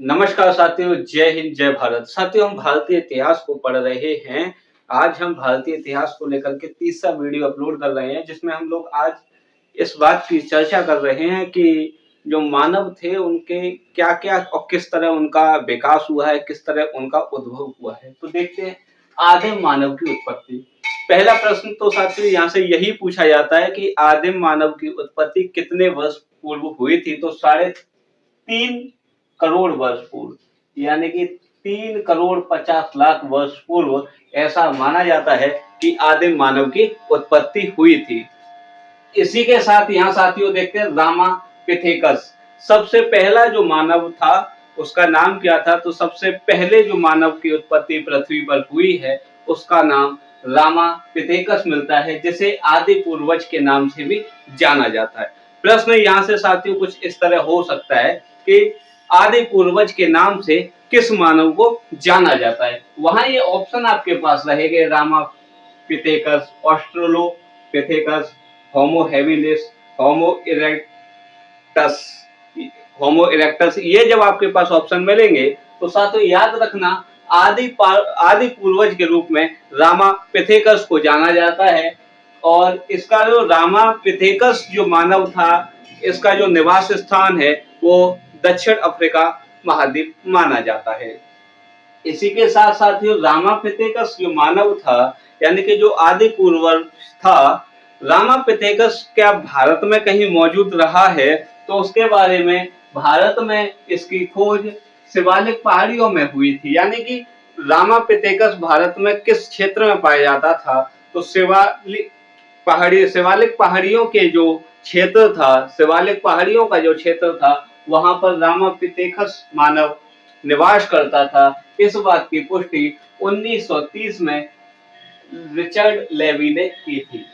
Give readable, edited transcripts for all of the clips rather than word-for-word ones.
नमस्कार साथियों, जय हिंद जय भारत। साथियों, हम भारतीय इतिहास को पढ़ रहे हैं। आज हम भारतीय इतिहास को लेकर के तीसरा वीडियो अपलोड कर रहे हैं, जिसमें हम लोग आज इस बात की चर्चा कर रहे हैं कि जो मानव थे उनके क्या-क्या और किस तरह उनका विकास हुआ है, किस तरह उनका उद्भव हुआ है। तो देखते हैं आदिम मानव की उत्पत्ति। पहला प्रश्न तो साथियों यहाँ से यही पूछा जाता है कि आदिम मानव की उत्पत्ति कितने वर्ष पूर्व हुई थी? तो 3.5 करोड़ वर्ष पूर्व, यानी कि 3,50,00,000 वर्ष पूर्व ऐसा माना जाता है कि आदिम मानव की उत्पत्ति हुई थी। इसी के साथ यहाँ साथियों देखते हैं रामापिथेकस। सबसे पहला जो मानव था उसका नाम क्या था? तो सबसे पहले जो मानव की उत्पत्ति पृथ्वी पर हुई है उसका नाम रामापिथेकस मिलता है, जिसे आदि पूर्वज के नाम से भी जाना जाता है। प्रश्न यहाँ से साथियों कुछ इस तरह हो सकता है कि आदि पूर्वज के नाम से किस मानव को जाना जाता है? वहां ये ऑप्शन आपके पास रहेंगे: रामापिथेकस, ऑस्ट्रेलोपिथेकस, होमो हेबिलिस, होमो इरेक्टस, होमो इरेक्टस। ये जब आपके पास ऑप्शन मिलेंगे तो साथियों याद रखना आदि पूर्वज के रूप में रामापिथेकस को जाना जाता है। और इसका जो रामापिथेकस जो मानव था, इसका जो निवास स्थान है वो दक्षिण अफ्रीका महाद्वीप माना जाता है। इसी के साथ साथियों रामापिथेकस जो मानव था, यानी कि जो आदि पूर्वज था, रामापिथेकस क्या भारत में कहीं मौजूद रहा है? तो उसके बारे में भारत में इसकी खोज शिवालिक पहाड़ियों में हुई थी। यानी कि रामापिथेकस भारत में किस क्षेत्र में पाया जाता था? तो शिवालिक पहाड़ियों के जो क्षेत्र था, शिवालिक पहाड़ियों का जो क्षेत्र था, वहां पर रामापिथेकस मानव निवास करता था। इस बात की पुष्टि 1930 में रिचर्ड लेवी ने की थी।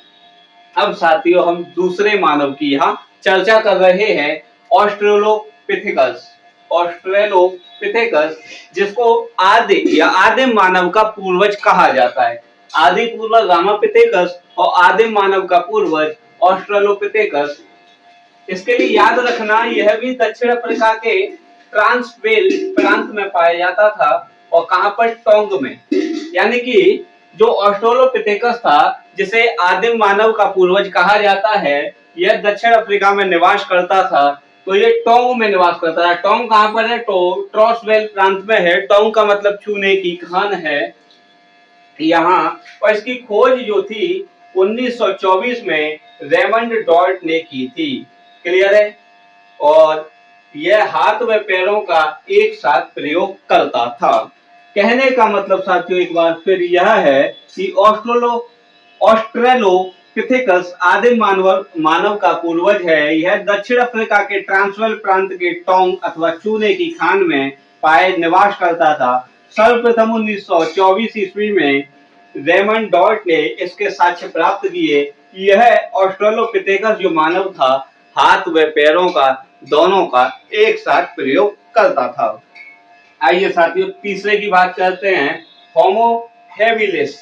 अब साथियों हम दूसरे मानव की यहाँ चर्चा कर रहे हैं, ऑस्ट्रेलोपिथेकस। ऑस्ट्रेलोपिथेकस जिसको आदिम मानव का पूर्वज कहा जाता है। आदि पूर्वज रामापिथेकस और आदिम मानव का पूर्वज ऑस्ट्रेलोपिथेकस। इसके लिए याद रखना यह भी दक्षिण अफ्रीका के ट्रांसवेल प्रांत में पाया जाता था। और कहां पर? टोंग में। यानी कि जो ऑस्ट्रेलोपिथेकस था, जिसे आदिम मानव का पूर्वज कहा जाता है, यह दक्षिण अफ्रीका में निवास करता था। तो ये टोंग में निवास करता है। टोंग कहां पर है? ट्रांसवेल प्रांत में है। टोंग का मतलब चूने की खान है यहाँ। और इसकी खोज जो थी 1924 में रेमंड डॉल्ट ने की थी। क्लियर है? और यह हाथ व पैरों का एक साथ प्रयोग करता था। कहने का मतलब साथियों एक बार फिर यह है कि ऑस्ट्रेलोपिथेकस आदिम मानव का पूर्वज है। यह दक्षिण अफ्रीका के ट्रांसवेल प्रांत के टोंग अथवा चूने की खान में पाए निवास करता था। सर्वप्रथम 1924 ईस्वी में रेमंड डॉल्ट ने इसके साक्ष्य प्राप्त किए। यह ऑस्ट्रेलोपिथेकस जो मानव था, हाथ व पैरों का दोनों का एक साथ प्रयोग करता था। आइए साथियों तीसरे की बात करते हैं, होमो हेबिलिस।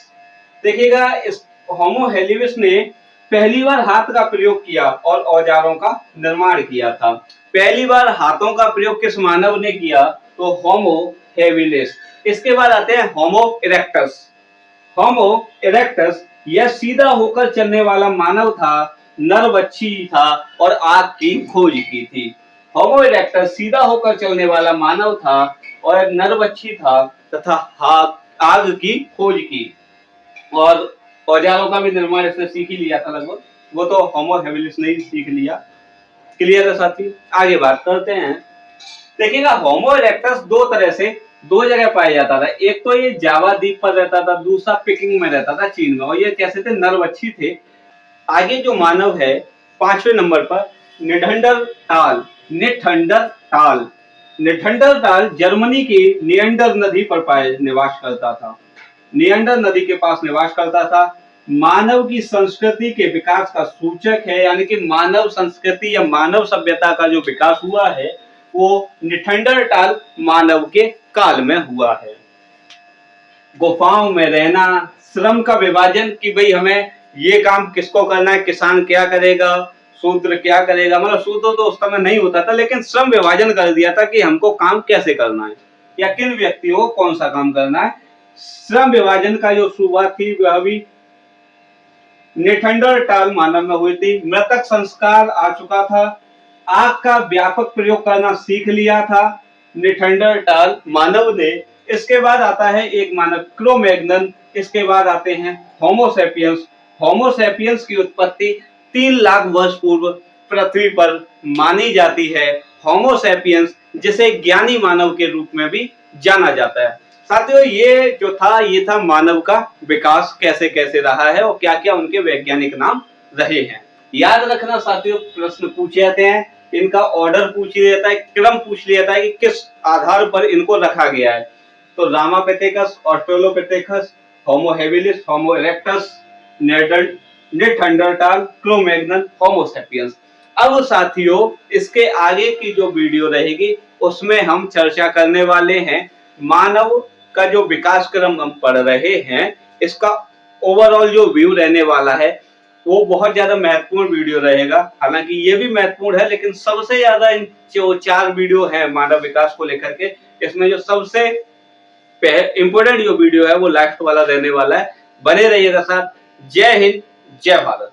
देखिएगा, इस होमो हेबिलिस ने पहली बार हाथ का प्रयोग किया और औजारों का निर्माण किया था। पहली बार हाथों का प्रयोग किस मानव ने किया? तो होमो हेबिलिस। इसके बाद आते हैं होमो इरेक्टस। होमो इरेक्टस यह सीधा होकर चलने वाला मानव था, नरभक्षी था और आग की खोज की थी। होमो इरेक्टस सीधा होकर चलने वाला मानव था और नरभक्षी था तथा आग की खोज की और औजारों का भी निर्माण इसने सीख ही लिया था लगभग। वो तो होमो हेबिलिस ने ही सीख लिया। क्लियर है साथी? आगे बात करते हैं। देखिएगा, होमो इरेक्टस दो जगह पाया जाता था। एक तो ये जावा द्वीप पर रहता था, दूसरा पिकिंग में रहता था, चीन में। और ये कैसे थे? नरभक्षी थे। आगे जो मानव है 5वें नंबर पर, निएंडरटाल। निएंडरटाल जर्मनी की निएंडर नदी पर निवास करता था। निएंडर नदी के पास निवास करता था। मानव की संस्कृति के विकास का सूचक है। यानी कि मानव संस्कृति या मानव सभ्यता का जो विकास हुआ है वो निएंडरटाल मानव के काल में हुआ है। गुफाओं में रहना, श्रम का विभाजन कि भाई हमें ये काम किसको करना है, किसान क्या करेगा, शूद्र क्या करेगा, मतलब शूद्र तो उस समय नहीं होता था, लेकिन श्रम विभाजन कर दिया था कि हमको काम कैसे करना है या किन व्यक्तियों को कौन सा काम करना है। श्रम विभाजन का जो शुरुआत थी वह भी नेठंडरटाल मानव में हुई थी। मृतक संस्कार आ चुका था, आग का व्यापक प्रयोग करना सीख लिया था नेठंडरटाल मानव ने। इसके बाद आता है एक मानव क्रो-मैग्नन, इसके बाद आते हैं होमोसेपियंस। होमोसेपियंस की उत्पत्ति 3 लाख वर्ष पूर्व पृथ्वी पर मानी जाती है। होमोसेपियंस जिसे ज्ञानी मानव के रूप में भी जाना जाता है। साथियों, ये जो था ये था मानव का विकास कैसे कैसे रहा है और क्या क्या उनके वैज्ञानिक नाम रहे हैं। याद रखना साथियों, प्रश्न पूछे जाते हैं, इनका ऑर्डर पूछ लिया जाता है, क्रम पूछ लिया जाता है कि किस आधार पर इनको रखा गया है। तो रामापिथेकस, ऑस्ट्रेलोपिथेकस, होमो हेबिलिस, होमो इरेक्टस, नेठंडरटाल, क्रो-मैग्नन, होमोसेपियंस। अब साथियों, इसके आगे की जो वीडियो रहेगी उसमें हम चर्चा करने वाले हैं मानव का जो विकास क्रम हम पढ़ रहे हैं, इसका ओवरऑल जो व्यू रहने वाला है वो बहुत ज्यादा महत्वपूर्ण वीडियो रहेगा। हालांकि ये भी महत्वपूर्ण है, लेकिन सबसे ज्यादा इन जो 4 वीडियो है मानव विकास को लेकर के, इसमें जो सबसे इंपोर्टेंट जो वीडियो है वो लास्ट वाला रहने वाला है। बने रहिएगा साथ। जय हिंद, जय भारत।